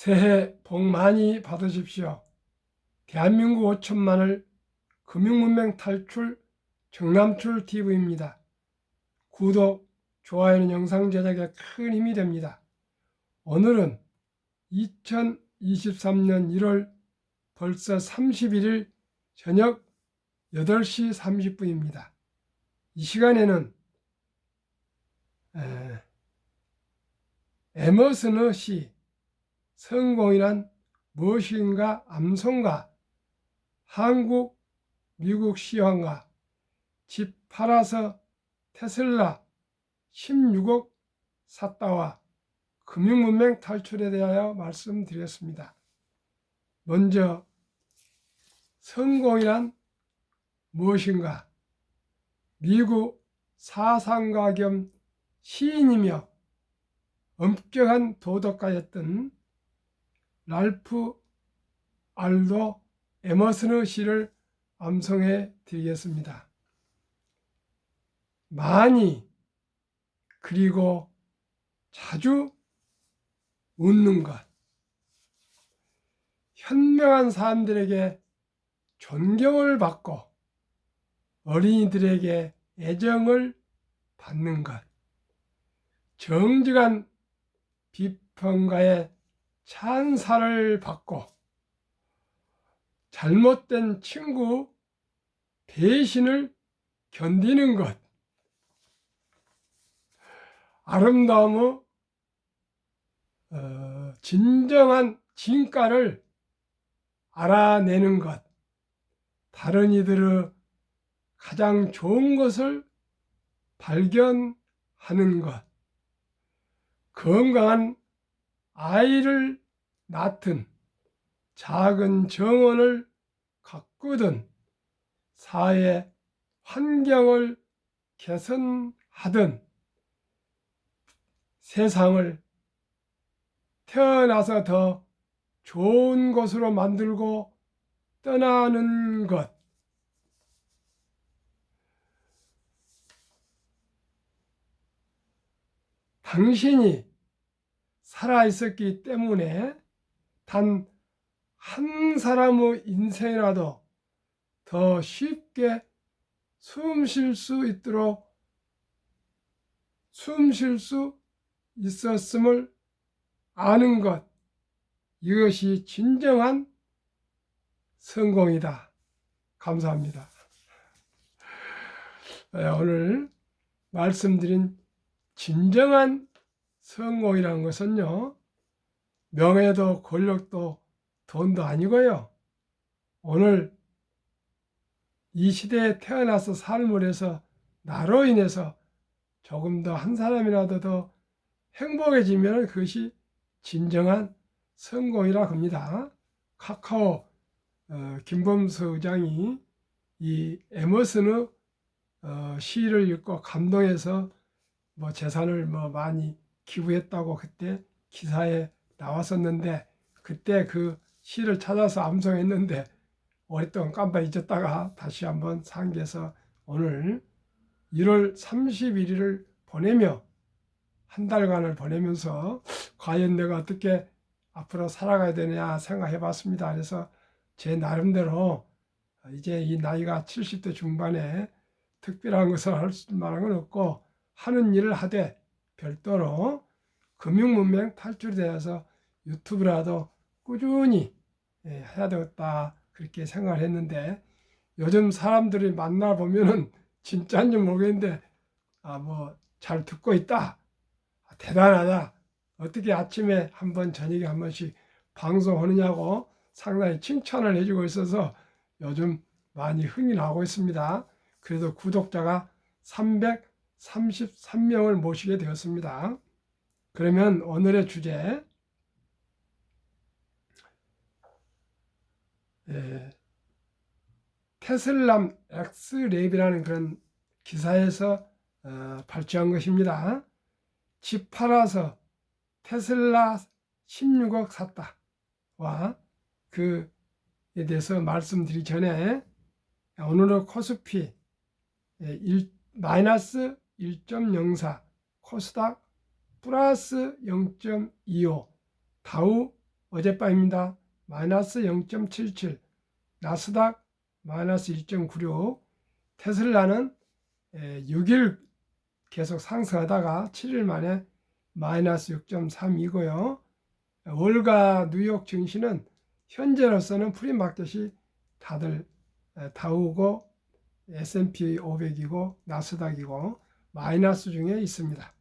새해 복 많이 받으십시오. 대한민국 5천만을 금융문맹 탈출 정남출 TV입니다. 구독, 좋아요는 영상 제작에 큰 힘이 됩니다. 오늘은 2023년 1월 벌써 31일 저녁 8시 30분입니다. 이 시간에는 에머슨의 시 성공이란 무엇인가 암송가, 한국 미국 시황가, 집 팔아서 테슬라 16억 샀다와 금융문맹 탈출에 대하여 말씀드렸습니다. 먼저 성공이란 무엇인가? 미국 사상가 겸 시인이며 엄격한 도덕가였던 랄프 알도 에머슨의 시를 암송해 드리겠습니다. 많이 그리고 자주 웃는 것, 현명한 사람들에게 존경을 받고 어린이들에게 애정을 받는 것, 정직한 비평가에 찬사를 받고 잘못된 친구 배신을 견디는 것, 아름다움의 진정한 진가를 알아내는 것, 다른 이들의 가장 좋은 것을 발견하는 것, 건강한 아이를 낳든 작은 정원을 가꾸든 사회 환경을 개선하든 세상을 태어나서 더 좋은 곳으로 만들고 떠나는 것, 당신이 살아있었기 때문에 단 한 사람의 인생이라도 더 쉽게 숨 쉴 수 있도록 숨 쉴 수 있었음을 아는 것, 이것이 진정한 성공이다. 감사합니다. 오늘 말씀드린 진정한 성공이라는 것은요, 명예도 권력도 돈도 아니고요, 오늘 이 시대에 태어나서 삶을 해서 나로 인해서 조금 더 한 사람이라도 더 행복해지면 그것이 진정한 성공이라 합니다. 카카오 김범수 의장이 이 에머슨의 시를 읽고 감동해서 재산을 많이 기부했다고 그때 기사에 나왔었는데, 그때 그 시를 찾아서 암송했는데 오랫동안 깜빡 잊었다가 다시 한번 상기해서 오늘 1월 31일을 보내며 한 달간을 보내면서 과연 내가 어떻게 앞으로 살아가야 되냐 생각해 봤습니다. 그래서 제 나름대로 이제 이 나이가 70대 중반에 특별한 것을 할 만한 건 없고 하는 일을 하되 별도로 금융문맹 탈출에 대해서 유튜브라도 꾸준히 해야 되겠다 그렇게 생각을 했는데, 요즘 사람들이 만나보면은 진짜인지 모르겠는데 잘 듣고 있다, 대단하다, 어떻게 아침에 한 번 저녁에 한 번씩 방송하느냐고 상당히 칭찬을 해주고 있어서 요즘 많이 흥이 나고 있습니다. 그래도 구독자가 333명을 모시게 되었습니다. 그러면 오늘의 주제, 테슬라 엑스랩이라는 그런 기사에서 발표한 것입니다. 집 팔아서 테슬라 16억 샀다와 그에 대해서 말씀드리기 전에 오늘의 코스피 마이너스 1.04, 코스닥 플러스 0.25, 다우 어젯밤입니다. 마이너스 0.77, 나스닥 마이너스 1.96, 테슬라는 6일 계속 상승하다가 7일 만에 마이너스 6.32고요. 월가 뉴욕 증시는 현재로서는 프리마켓이 다들 다우고 S&P 500이고 나스닥이고 마이너스 중에 있습니다.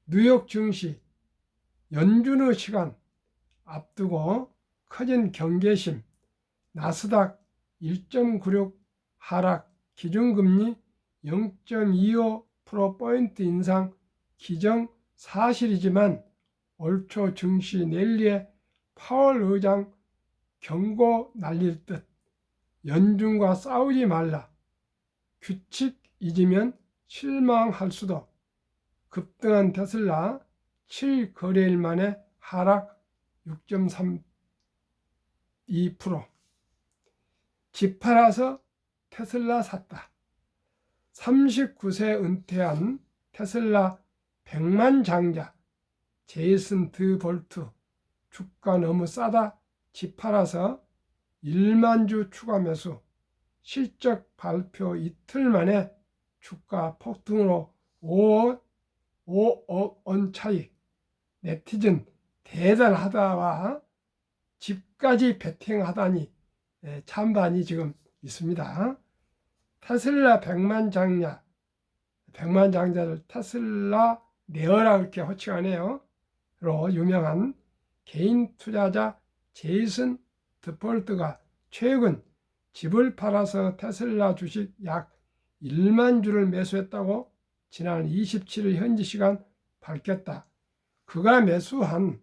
뉴욕 증시 연준의 시간 앞두고 커진 경계심, 나스닥 1.96 하락, 기준금리 0.25%포인트 인상 기정 사실이지만 올 초 증시 랠리에 파월 의장 경고 날릴 듯 연준과 싸우지 말라, 규칙 잊으면 실망할 수도. 급등한 테슬라 7거래일 만에 하락 6.32%. 집 팔아서 테슬라 샀다. 39세 은퇴한 테슬라 100만 장자 제이슨 드 볼트, 주가 너무 싸다 집 팔아서 1만 주 추가 매수. 실적 발표 이틀 만에 주가 폭등으로 5억 원 차익. 네티즌 대단하다와 집까지 베팅하다니 찬반이 지금 있습니다. 테슬라 100만 장자, 100만 장자를 테슬라 네어라 그렇게 호칭하네요. 로 유명한 개인 투자자 제이슨 드폴트가 최근 집을 팔아서 테슬라 주식 약 1만 주를 매수했다고 지난 27일 현지 시간 밝혔다. 그가 매수한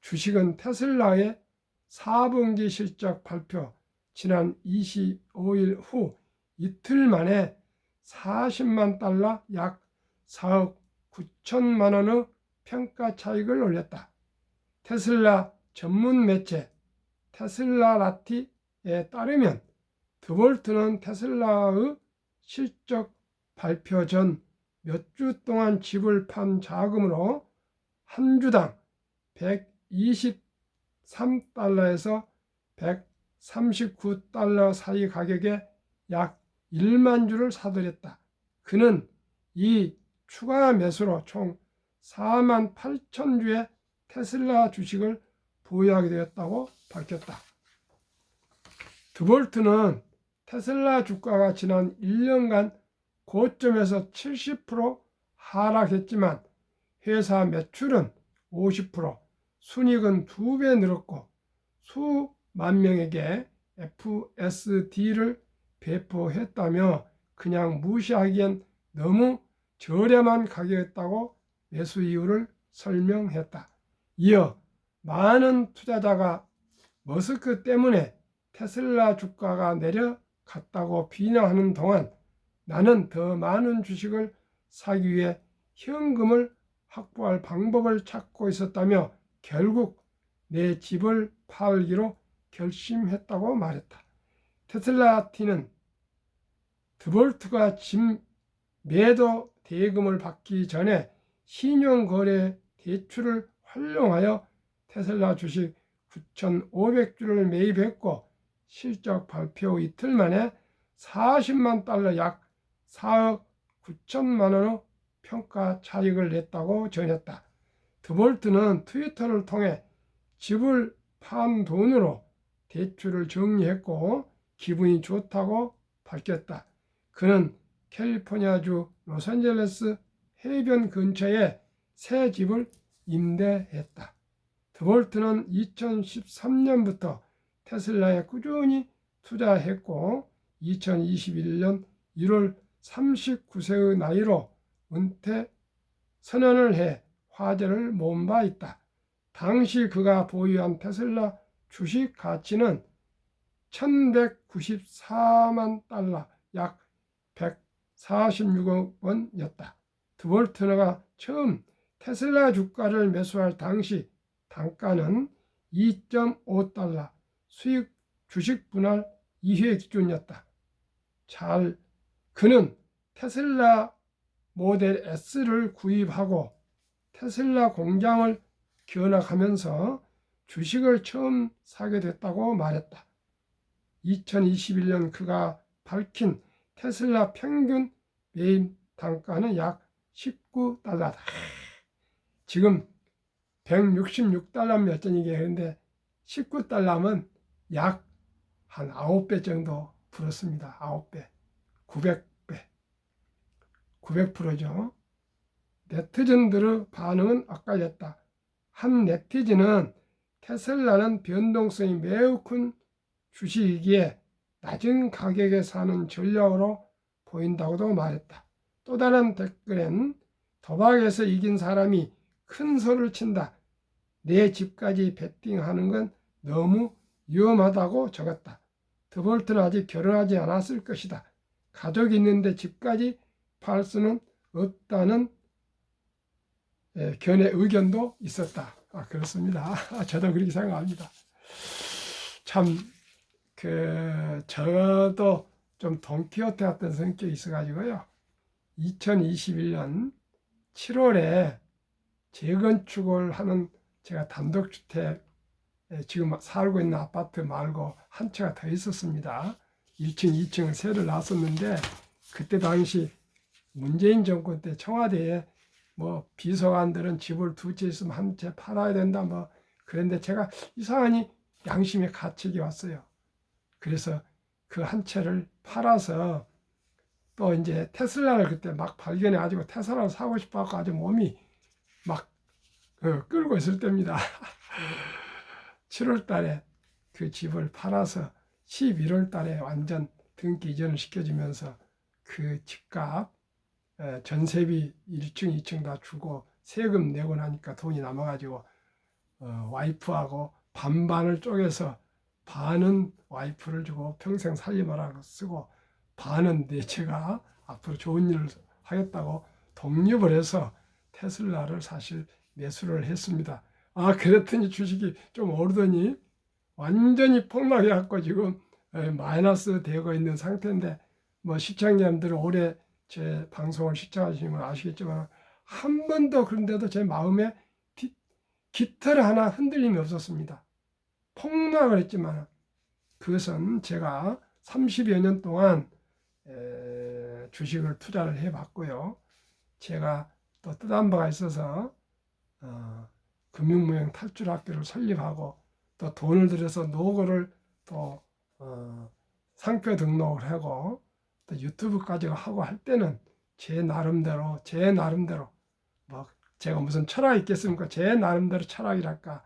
주식은 테슬라의 4분기 실적 발표 지난 25일 후 이틀 만에 40만 달러 약 4억 9천만 원의 평가 차익을 올렸다. 테슬라 전문 매체 테슬라라티에 따르면 드볼트는 테슬라의 실적 발표 전 몇 주 동안 집을 판 자금으로 한 주당 123달러에서 139달러 사이 가격에 약 1만 주를 사들였다. 그는 이 추가 매수로 총 4만 8천 주의 테슬라 주식을 보유하게 되었다고 밝혔다. 드볼트는 테슬라 주가가 지난 1년간 고점에서 70% 하락했지만 회사 매출은 50%, 순이익은 2배 늘었고 수만 명에게 FSD를 배포했다며 그냥 무시하기엔 너무 저렴한 가격이었다고 매수 이유를 설명했다. 이어 많은 투자자가 머스크 때문에 테슬라 주가가 내려갔다고 비난하는 동안 나는 더 많은 주식을 사기 위해 현금을 확보할 방법을 찾고 있었다며 결국 내 집을 팔기로 결심했다고 말했다. 테슬라티는 드볼트가 집 매도 대금을 받기 전에 신용거래 대출을 활용하여 테슬라 주식 9,500주를 매입했고 실적 발표 이틀 만에 40만 달러 약 4억 9천만 원의 평가 차익을 냈다고 전했다. 드볼트는 트위터를 통해 집을 판 돈으로 대출을 정리했고 기분이 좋다고 밝혔다. 그는 캘리포니아주 로스앤젤레스 해변 근처에 새 집을 임대했다. 드볼트는 2013년부터 테슬라에 꾸준히 투자했고 2021년 1월 39세의 나이로 은퇴 선언을 해 화제를 모은 바 있다. 당시 그가 보유한 테슬라 주식 가치는 1194만 달러 약 146억 원이었다. 드볼트너가 처음 테슬라 주가를 매수할 당시 단가는 2.5달러, 수익 주식 분할 2회 기준이었다. 그는 테슬라 모델 S를 구입하고 테슬라 공장을 견학하면서 주식을 처음 사게 됐다고 말했다. 2021년 그가 밝힌 테슬라 평균 매입 단가는 약 19달러다. 지금 166달러 몇 전이게 하는데 19달러면 약 한 9배 정도 불었습니다. 9배. 900배. 900%죠. 네티즌들의 반응은 엇갈렸다. 한 네티즌은 테슬라는 변동성이 매우 큰 주식이기에 낮은 가격에 사는 전략으로 보인다고도 말했다. 또 다른 댓글엔 도박에서 이긴 사람이 큰 소리를 친다. 내 집까지 베팅하는 건 너무 위험하다고 적었다. 더볼트는 아직 결혼하지 않았을 것이다. 가족이 있는데 집까지 팔 수는 없다는 견해 의견도 있었다. 그렇습니다. 저도 그렇게 생각합니다. 참, 저도 좀 돈키호테 같은 성격이 있어가지고요. 2021년 7월에 재건축을 하는 제가 단독주택 지금 살고 있는 아파트 말고 한 채가 더 있었습니다. 1층, 2층을 새를 놨었는데 그때 당시 문재인 정권 때 청와대에 뭐 비서관들은 집을 두 채 있으면 한 채 팔아야 된다 뭐 그런데 제가 이상하니 양심의 가책이 왔어요. 그래서 그 한 채를 팔아서 또 이제 테슬라를 그때 막 발견해 가지고 테슬라를 사고 싶어 갖고 아주 몸이 막 끌고 있을 때입니다. 7월 달에 그 집을 팔아서 11월 달에 완전 등기 이전을 시켜주면서 그 집값 전세비 1층, 2층 다 주고 세금 내고 나니까 돈이 남아가지고 와이프하고 반반을 쪼개서 반은 와이프를 주고 평생 살림하라고 쓰고 반은 제가 앞으로 좋은 일을 하겠다고 독립을 해서 테슬라를 사실 매수를 했습니다. 그랬더니 주식이 좀 오르더니 완전히 폭락해갖고 지금 마이너스 되고 있는 상태인데 뭐 시청자님들은 올해 제 방송을 시청하시면 아시겠지만 한 번도 그런데도 제 마음에 깃털 하나 흔들림이 없었습니다. 폭락을 했지만 그것은 제가 30여 년 동안 주식을 투자를 해봤고요. 제가 또 뜻한 바가 있어서 금융무형 탈출학교를 설립하고 또 돈을 들여서 노고를 또 상표 등록을 하고 또 유튜브까지 하고 할 때는 제 나름대로 뭐 제가 무슨 철학이 있겠습니까? 제 나름대로 철학이랄까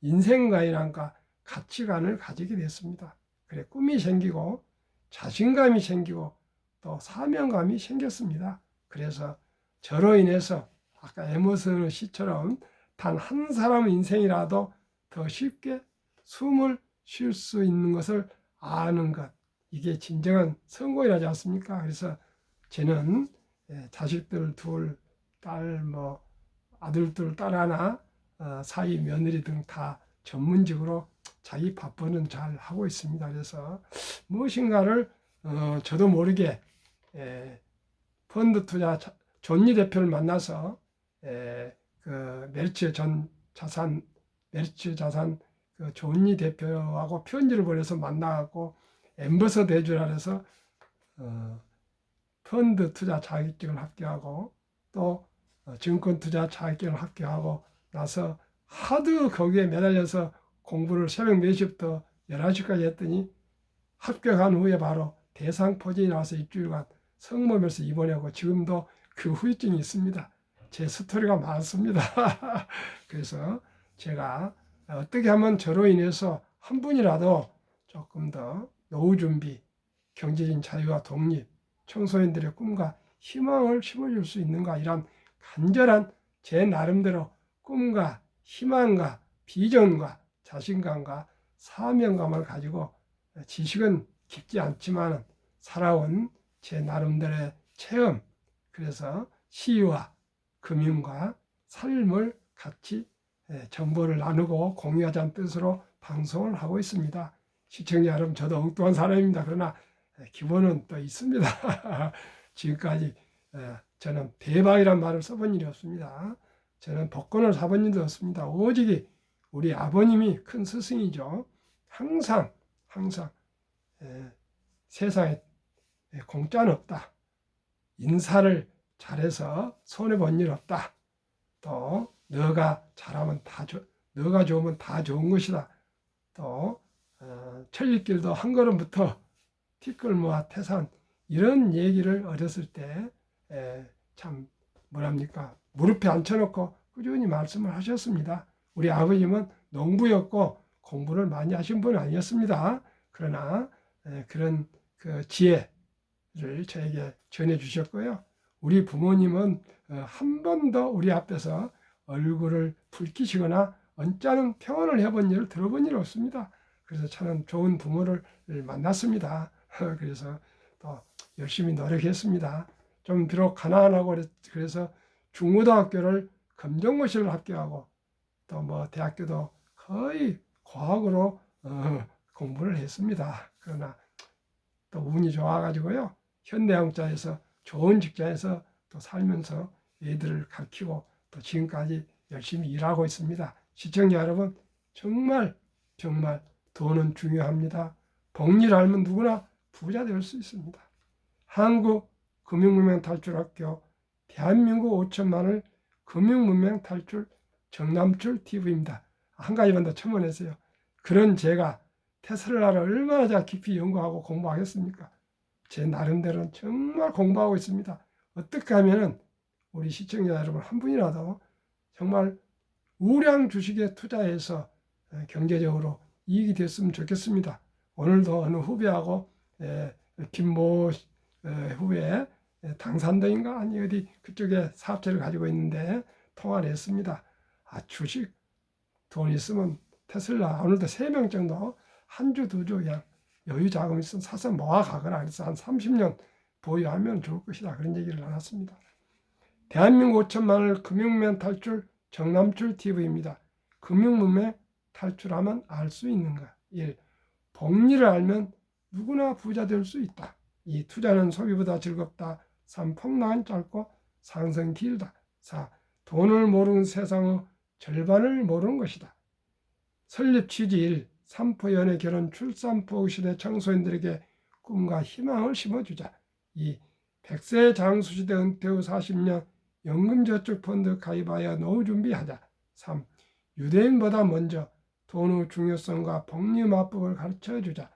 인생관이랄까 가치관을 가지게 됐습니다. 그래 꿈이 생기고 자신감이 생기고 또 사명감이 생겼습니다. 그래서 저로 인해서 아까 에머슨 시처럼 단 한 사람 인생이라도 더 쉽게 숨을 쉴 수 있는 것을 아는 것, 이게 진정한 성공이라지 않습니까? 그래서 저는 자식들 둘, 딸 뭐 아들 둘, 딸 하나, 사위 며느리 등 다 전문직으로 자기 밥벌이는 잘 하고 있습니다. 그래서 무엇인가를 저도 모르게 펀드 투자 존니 대표를 만나서 그 메리츠 자산 그 존니 대표하고 편지를 보내서 만나갖고 엠버서더 해주라 해서 펀드 투자 자격증을 합격하고 또 증권 투자 자격증을 합격하고 나서 하도 거기에 매달려서 공부를 새벽 4시부터 11시까지 했더니 합격한 후에 바로 대상포진이 나와서 일주일간 성모면서 입원하고 지금도 그 후유증이 있습니다. 제 스토리가 많습니다. 그래서 제가 어떻게 하면 저로 인해서 한 분이라도 조금 더 노후 준비, 경제적인 자유와 독립, 청소년들의 꿈과 희망을 심어줄 수 있는가 이런 간절한 제 나름대로 꿈과 희망과 비전과 자신감과 사명감을 가지고 지식은 깊지 않지만 살아온 제 나름대로의 체험, 그래서 시와 금융과 삶을 같이 정보를 나누고 공유하자는 뜻으로 방송을 하고 있습니다. 시청자 여러분, 저도 엉뚱한 사람입니다. 그러나 기본은 또 있습니다. 지금까지 저는 대박이란 말을 써본 일이 없습니다. 저는 복권을 사본 일도 없습니다. 오직 우리 아버님이 큰 스승이죠. 항상 세상에 공짜는 없다. 인사를 잘해서 손해본 일 없다. 또 너가 잘하면 너가 좋으면 다 좋은 것이다. 또 천리길도 한 걸음부터 티끌 모아 태산, 이런 얘기를 어렸을 때 참 뭐랍니까, 무릎에 앉혀놓고 꾸준히 말씀을 하셨습니다. 우리 아버님은 농부였고 공부를 많이 하신 분은 아니었습니다. 그러나 그런 그 지혜를 저에게 전해주셨고요. 우리 부모님은 한 번도 우리 앞에서 얼굴을 붉히시거나 언짢은 표현을 해본 일을 들어본 일 없습니다. 그래서 저는 좋은 부모를 만났습니다. 그래서 또 열심히 노력했습니다. 좀 비록 가난하고 그래서 중고등학교를 검정고시를 합격하고 또 뭐 대학교도 거의 과학으로 공부를 했습니다. 그러나 또 운이 좋아가지고요, 현대영자에서 좋은 직장에서 또 살면서 애들을 가르치고 또 지금까지 열심히 일하고 있습니다. 시청자 여러분, 정말 돈은 중요합니다. 복리를 알면 누구나 부자 될 수 있습니다. 한국금융문명탈출학교, 대한민국 5천만을 금융문명 탈출 정남출 TV입니다. 한 가지만 더 첨언했어요. 그런 제가 테슬라를 얼마나 깊이 연구하고 공부하겠습니까? 제 나름대로는 정말 공부하고 있습니다. 어떻게 하면은 우리 시청자 여러분 한 분이라도 정말 우량 주식에 투자해서 경제적으로 이익이 됐으면 좋겠습니다. 오늘도 어느 후배하고 김모 후배 당산도인가 아니 어디 그쪽에 사업체를 가지고 있는데 통화를 했습니다. 주식 돈 있으면 테슬라 오늘도 3명 정도 한 주, 2주 그냥 여유 자금 있으면 사서 모아가거나 그래서 한 30년 보유하면 좋을 것이다. 그런 얘기를 나눴습니다. 대한민국 5천만을 금융문명 탈출 정남출 TV입니다. 금융문명 탈출하면 알 수 있는가? 1. 복리를 알면 누구나 부자 될 수 있다. 2. 투자는 소비보다 즐겁다. 3. 폭락은 짧고 상승 길다. 4. 돈을 모르는 세상의 절반을 모르는 것이다. 설립 취지 1. 삼포연애 결혼 출산포 시대 청소년들에게 꿈과 희망을 심어주자. 2. 100세 장수시대 은퇴 후 40년 연금저축펀드 가입하여 노후 준비하자. 3. 유대인보다 먼저 돈의 중요성과 복리 마법을 가르쳐주자.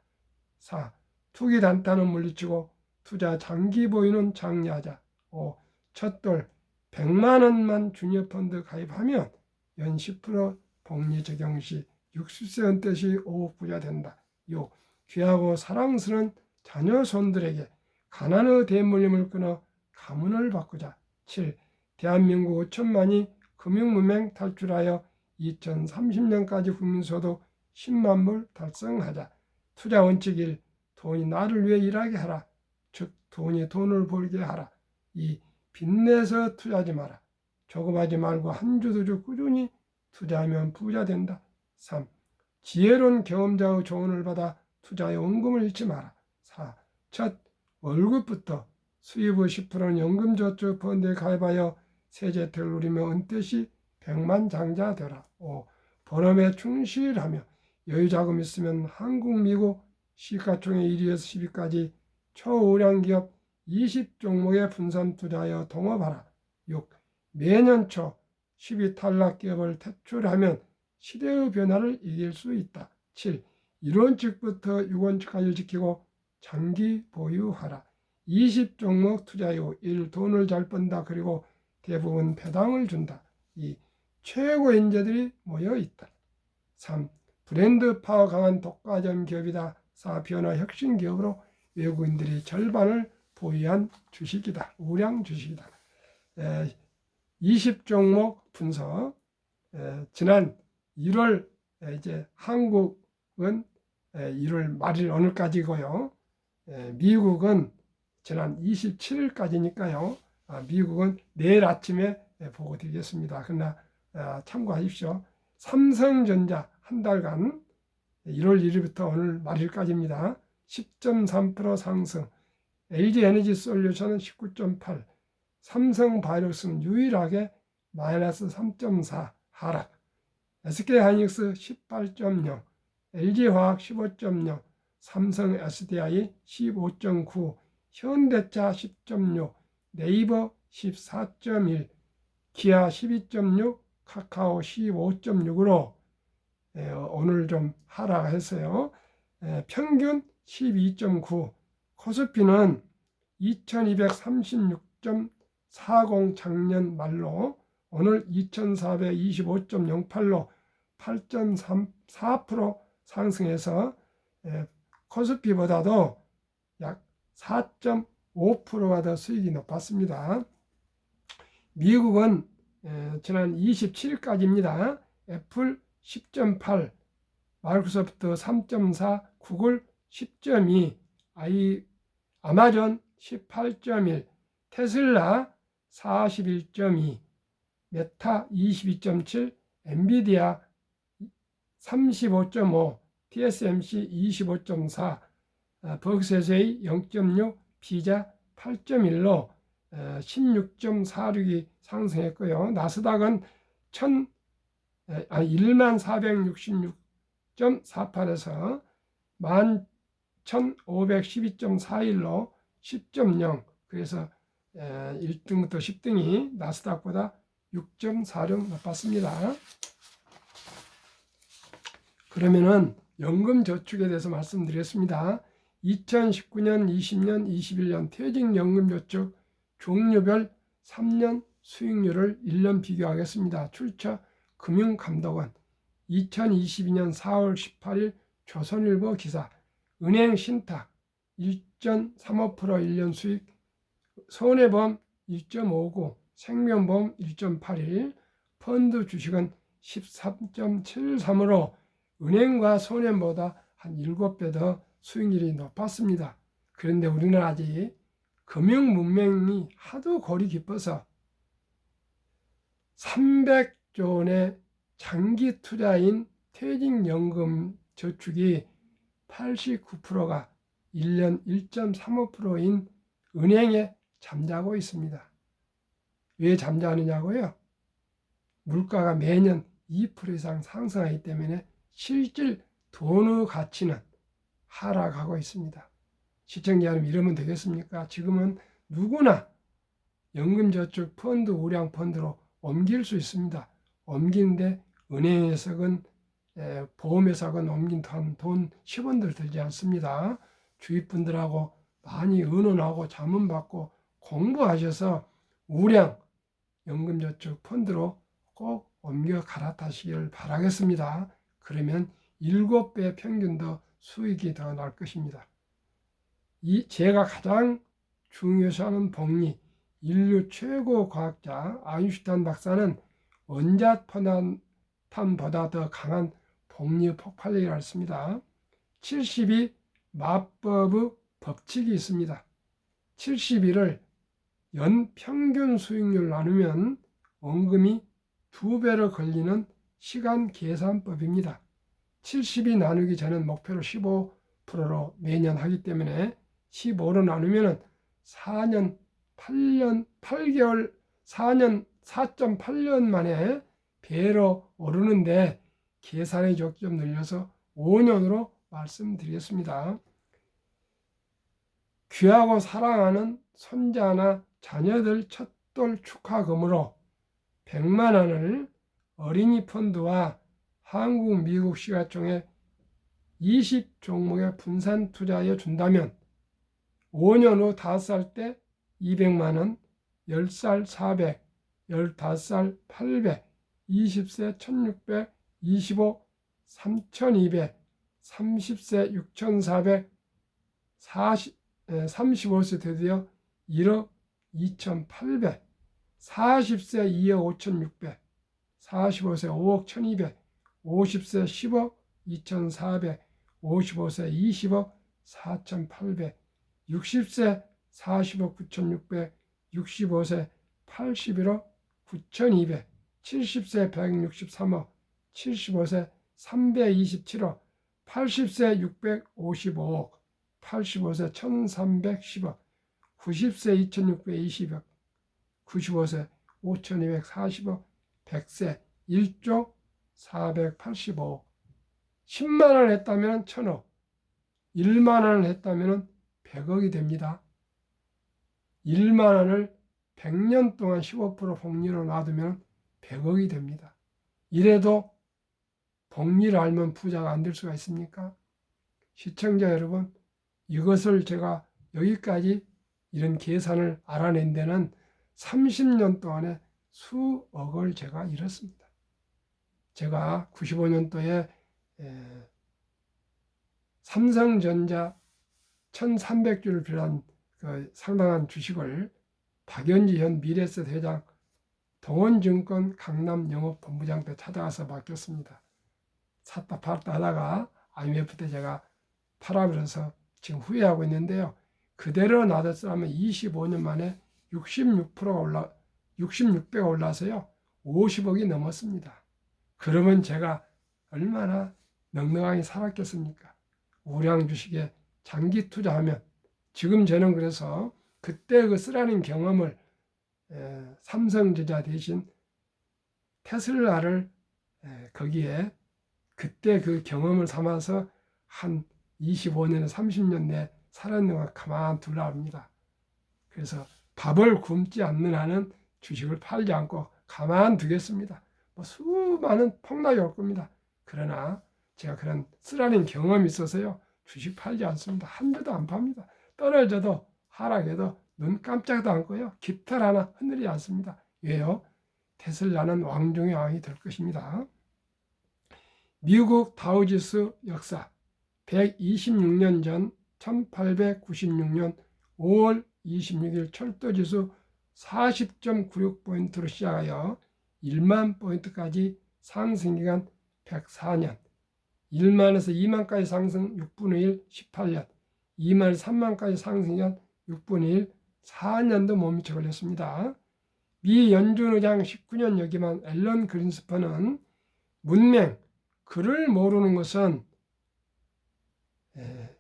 4. 투기 단타는 물리치고 투자 장기 보유는 장려하자. 5. 첫돌 100만 원만 주니어펀드 가입하면 연 10% 복리 적용 시 60세 은퇴 시 5억 부자 된다. 6. 귀하고 사랑스러운 자녀 손들에게 가난의 대물림을 끊어 가문을 바꾸자. 7. 대한민국 5천만이 금융문명 탈출하여 2030년까지 국민소득 10만 불 달성하자. 투자 원칙 1. 돈이 나를 위해 일하게 하라. 즉 돈이 돈을 벌게 하라. 2. 빚내서 투자하지 마라. 조급하지 말고 한 주 두 주 꾸준히 투자하면 부자 된다. 3. 지혜로운 경험자의 조언을 받아 투자에 원금을 잃지 마라. 4. 첫 월급부터 수입의 10%는 연금저축펀드에 가입하여 세제혜택을 누리며 은퇴 시 100만 장자 되라. 5. 본업에 충실하며 여유자금 있으면 한국, 미국 시가총액 1위에서 10위까지 초우량 기업 20종목에 분산 투자하여 동업하라. 6. 매년 초 10위 탈락 기업을 퇴출하면 시대의 변화를 이길 수 있다. 7. 1원칙부터 6원칙까지 지키고 장기 보유하라. 20종목 투자 후 1. 돈을 잘 번다. 그리고 대부분 배당을 준다. 2. 최고 인재들이 모여 있다. 3. 브랜드 파워 강한 독과점 기업이다. 4. 변화 혁신 기업으로 외국인들이 절반을 보유한 주식이다. 우량 주식이다. 20종목 분석. 지난 1월 이제 한국은 1월 말일 오늘까지고요. 미국은 지난 27일까지니까요. 미국은 내일 아침에 보고 드리겠습니다. 그러나 참고하십시오. 삼성전자 한 달간 1월 1일부터 오늘 말일까지입니다. 10.3% 상승, LG에너지솔루션은 19.8, 삼성바이오로스는 유일하게 마이너스 3.4 하락. SK하이닉스 18.0, LG화학 15.0, 삼성 SDI 15.9, 현대차 10.6, 네이버 14.1, 기아 12.6, 카카오 15.6으로 오늘 좀 하락했어요. 평균 12.9, 코스피는 2236.40 작년 말로 오늘 2425.08로 8.34% 상승해서 코스피보다도 약 4.5%가 더 수익이 높았습니다. 미국은 지난 27일까지입니다. 애플 10.8, 마이크로소프트 3.4, 구글 10.2, 아마존 18.1, 테슬라 41.2, 메타 22.7, 엔비디아 35.5, TSMC 25.4, 버크셔스의 0.6, 비자 8.1로 16.46이 상승했고요. 나스닥은 1466.48에서 11,512.41로 10.0, 그래서 1등부터 10등이 나스닥보다 6.46 높았습니다. 그러면은 연금저축에 대해서 말씀드렸습니다. 2019년, 20년, 21년 퇴직연금저축 종류별 3년 수익률을 1년 비교하겠습니다. 출처 금융감독원 2022년 4월 18일 조선일보 기사. 은행 신탁 1.35% 1년 수익, 손해보험 1.59, 생명보험 1.81, 펀드 주식은 13.73으로 은행과 손해보다 한 7배 더 수익률이 높았습니다. 그런데 우리는 아직 금융 문맹이 하도 골이 깊어서 300조 원의 장기 투자인 퇴직연금 저축이 89%가 1년 1.35%인 은행에 잠자고 있습니다. 왜 잠자느냐고요? 물가가 매년 2% 이상 상승하기 때문에 실질 돈의 가치는 하락하고 있습니다. 시청자 여러분, 이러면 되겠습니까? 지금은 누구나 연금저축 펀드, 우량펀드로 옮길 수 있습니다. 옮기는데 은행에서건 보험회사건 옮긴 돈 10원들 들지 않습니다. 주위 분들하고 많이 의논하고 자문받고 공부하셔서 우량 연금저축 펀드로 꼭 옮겨 갈아타시길 바라겠습니다. 그러면 7배 평균 더 수익이 더 날 것입니다. 제가 가장 중요시하는 복리, 인류 최고 과학자 아인슈타인 박사는 원자폭탄보다 더 강한 복리 폭발력이라고 했습니다. 72 마법의 법칙이 있습니다. 71을 연 평균 수익률 나누면 원금이 2배로 걸리는 시간 계산법입니다. 70이 나누기 전엔 목표로 15%로 매년 하기 때문에 15로 나누면 4년 4.8년 만에 배로 오르는데 계산의 족좀 늘려서 5년으로 말씀드리겠습니다. 귀하고 사랑하는 손자나 자녀들 첫돌 축하금으로 100만 원을 어린이 펀드와 한국, 미국 시가총액 20종목에 분산 투자하여 준다면 5년 후 5살 때 200만 원, 10살 400, 15살 800, 20세 1600, 25, 3200, 30세 6400, 35세 드디어 1억 2800, 40세 2억 5600, 45세 5억 1200, 50세 10억 2400, 55세 20억 4800, 60세 40억 9600, 65세 81억 9200, 70세 163억, 75세 327억, 80세 655억, 85세 1310억, 90세 2620억, 95세 5240억, 100세 1조 485억, 10만 원을 했다면 1000억, 1만 원을 했다면 100억이 됩니다. 1만 원을 100년 동안 15% 복리로 놔두면 100억이 됩니다. 이래도 복리를 알면 부자가 안 될 수가 있습니까? 시청자 여러분, 이것을 제가 여기까지 이런 계산을 알아낸 데는 30년 동안에 수억을 제가 잃었습니다. 제가 95년도에 삼성전자 1300주를 비롯한 그 상당한 주식을 박연지 현 미래에셋 회장, 동원증권 강남 영업본부장 때 찾아가서 맡겼습니다. 샀다 팔았다 하다가 IMF 때 제가 팔아버려서 지금 후회하고 있는데요. 그대로 놔뒀으면 25년 만에 66배가 올라서요. 50억이 넘었습니다. 그러면 제가 얼마나 넉넉하게 살았겠습니까? 우량 주식에 장기 투자하면, 지금 저는 그래서 그때 그 쓰라린 경험을 삼성전자 대신 테슬라를 거기에 그때 그 경험을 삼아서 한 25년에 30년 내에 살았는 걸 가만 두려 합니다. 그래서 밥을 굶지 않는 한은 주식을 팔지 않고 가만 두겠습니다. 수많은 폭락이 올 겁니다. 그러나 제가 그런 쓰라린 경험이 있어서요, 주식 팔지 않습니다. 한 주도 안 팝니다. 떨어져도 하락해도 눈 깜짝도 않고요, 깃털 하나 흔들리지 않습니다. 왜요? 테슬라는 왕중의 왕이 될 것입니다. 미국 다우지수 역사 126년 전 1896년 5월 26일 철도지수 40.96포인트로 시작하여 1만 포인트까지 상승기간 104년, 1만에서 2만까지 상승 6분의 1 18년, 2만에서 3만까지 상승기간 6분의 1 4년도 못 미쳐 걸렸습니다. 미 연준 의장 19년 역임한 앨런 그린스펀은 문맹, 글을 모르는 것은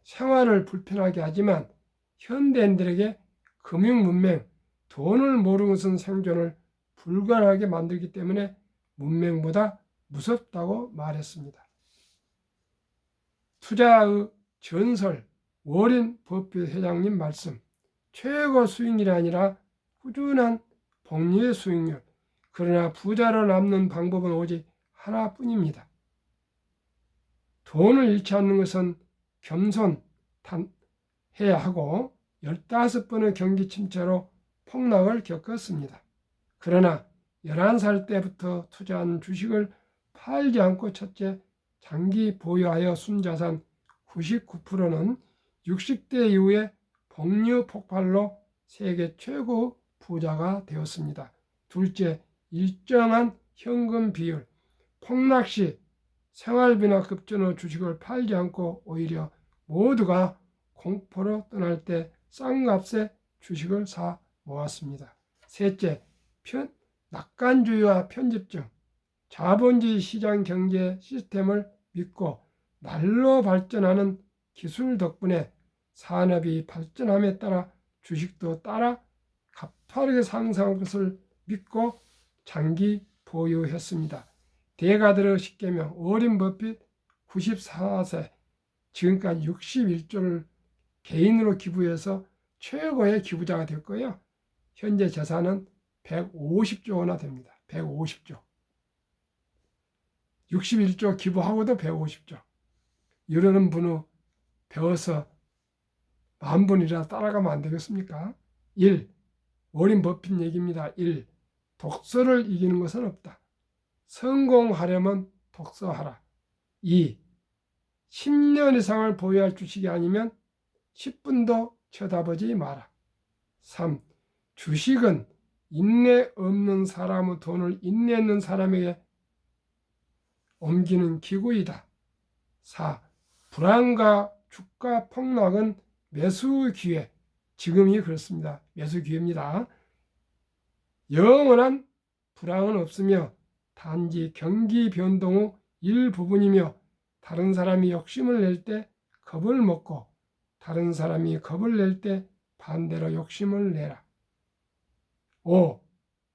생활을 불편하게 하지만 현대인들에게 금융 문맹, 돈을 모르는 것은 생존을 불가능하게 만들기 때문에 문맹보다 무섭다고 말했습니다. 투자의 전설 워렌 버핏 회장님 말씀, 최고 수익률이 아니라 꾸준한 복리의 수익률, 그러나 부자로 남는 방법은 오직 하나뿐입니다. 돈을 잃지 않는 것은 겸손해야 하고 15번의 경기 침체로 폭락을 겪었습니다. 그러나 11살 때부터 투자한 주식을 팔지 않고 첫째, 장기 보유하여 순자산 99%는 60대 이후에 복리 폭발로 세계 최고 부자가 되었습니다. 둘째, 일정한 현금 비율, 폭락 시 생활비나 급전의 주식을 팔지 않고 오히려 모두가 공포로 떠날 때 싼 값에 주식을 사 모았습니다. 셋째, 낙관주의와 편집증, 자본주의 시장 경제 시스템을 믿고 날로 발전하는 기술 덕분에 산업이 발전함에 따라 주식도 따라 가파르게 상승할 것을 믿고 장기 보유했습니다. 대가들의 10계명 워렌 버핏 94세, 지금까지 61조를 개인으로 기부해서 최고의 기부자가 됐고요. 현재 재산은 150조 원이나 됩니다. 150조. 61조 기부하고도 150조. 이러는 분을 배워서 만분이라 따라가면 안 되겠습니까? 1. 워렌 버핏 얘기입니다. 1. 독서를 이기는 것은 없다. 성공하려면 독서하라. 2. 10년 이상을 보유할 주식이 아니면 10분도 쳐다보지 마라. 3. 주식은 인내 없는 사람의 돈을 인내 있는 사람에게 옮기는 기구이다. 4. 불안과 주가 폭락은 매수 기회, 지금이 그렇습니다. 매수 기회입니다. 영원한 불황은 없으며 단지 경기 변동 후 일부분이며 다른 사람이 욕심을 낼 때 겁을 먹고 다른 사람이 겁을 낼 때 반대로 욕심을 내라. 5.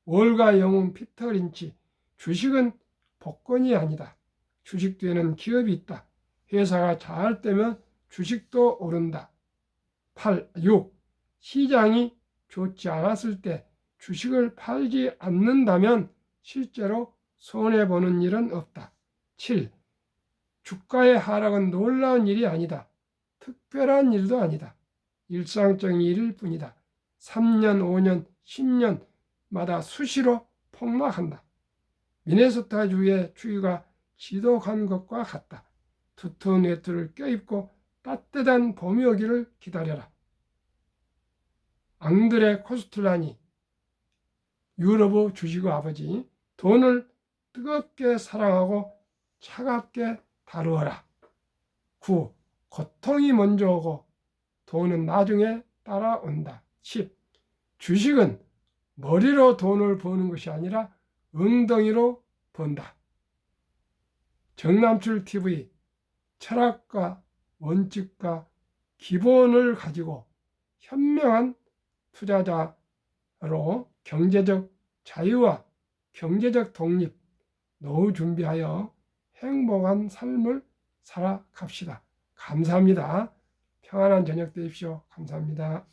월가 영웅 피터 린치, 주식은 복권이 아니다. 주식 뒤에는 기업이 있다. 회사가 잘 되면 주식도 오른다. 6. 시장이 좋지 않았을 때 주식을 팔지 않는다면 실제로 손해보는 일은 없다. 7. 주가의 하락은 놀라운 일이 아니다. 특별한 일도 아니다. 일상적인 일일 뿐이다. 3년, 5년, 10년마다 수시로 폭락한다. 미네소타주의 추위가 지독한 것과 같다. 두터운 외투를 껴입고 따뜻한 봄이 오기를 기다려라. 앙드레 코스툴라니, 유럽의 주식의 아버지, 돈을 뜨겁게 사랑하고 차갑게 다루어라. 9. 고통이 먼저 오고 돈은 나중에 따라온다. 10. 주식은 머리로 돈을 버는 것이 아니라 엉덩이로 번다. 정남출 TV, 철학과 원칙과 기본을 가지고 현명한 투자자로 경제적 자유와 경제적 독립, 노후 준비하여 행복한 삶을 살아갑시다. 감사합니다. 평안한 저녁 되십시오. 감사합니다.